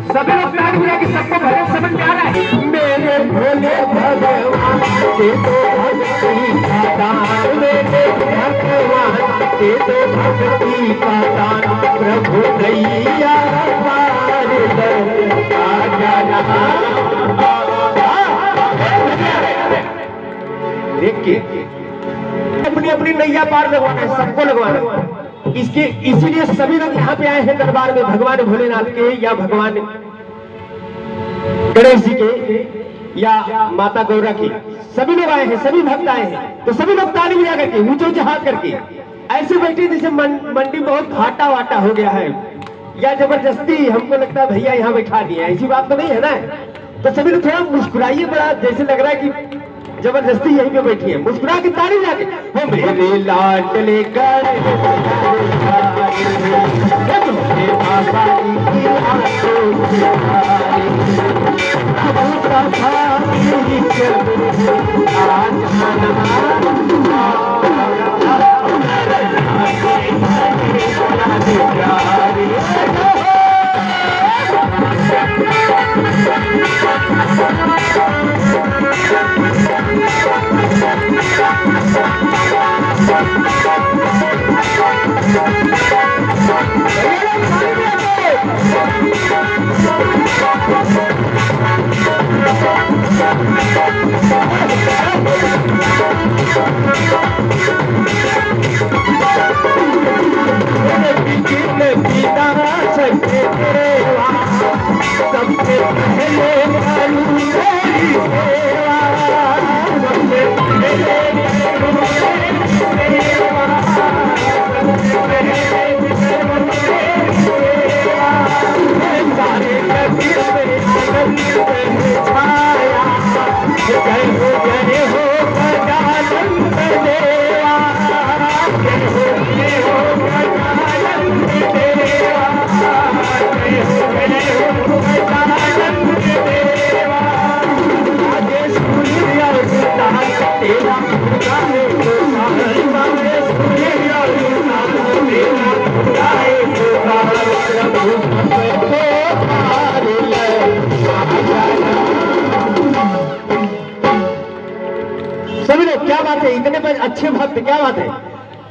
सभी लोग प्यार मिला कि सबको भले समझ में आ रहा है। मेरे भोले भगवान से तो भक्ति का दान, मेरे भगवान से तो भक्ति का दान, प्रभु नैया पार कर आ जाना। देखिए अपनी अपनी नैया पार लगवाना है, सबको लगवाना है। इसके इसीलिए सभी लोग यहाँ पे आए हैं दरबार में, भगवान भोलेनाथ के या भगवान गणेश जी के या माता गौरा की। सभी लोग आए हैं, सभी भक्त आए हैं, तो सभी लोग ताली बजा करके ऊंचे ऊंचे हाथ करके ऐसे बैठे जैसे मंडी बहुत घाटा वाटा हो गया है, या जबरदस्ती हमको लगता है भैया यहाँ बैठा दिया, ऐसी बात तो नहीं है ना। तो सभी लोग थोड़ा मुस्कुराइए, बड़ा जैसे लग रहा है कि जबरदस्ती यहीं पे बैठी है, मुस्कुरा के ताली जाके वो मेरे लाडले सभी लोग, क्या बात है, इतने अच्छे भक्त, क्या बात है।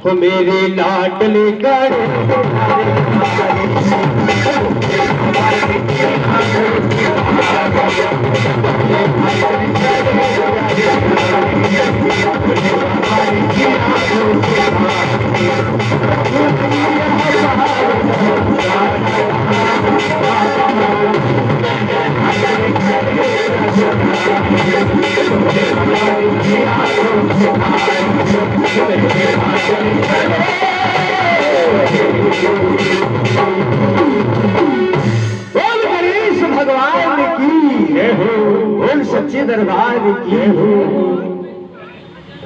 हो मेरे लाडले भगवान की बोल सच्चे दरबार की हो।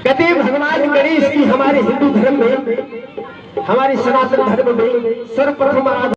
कहते भगवान गणेश की हमारे हिंदू धर्म में, हमारे सनातन धर्म में सर्वप्रथम आराधना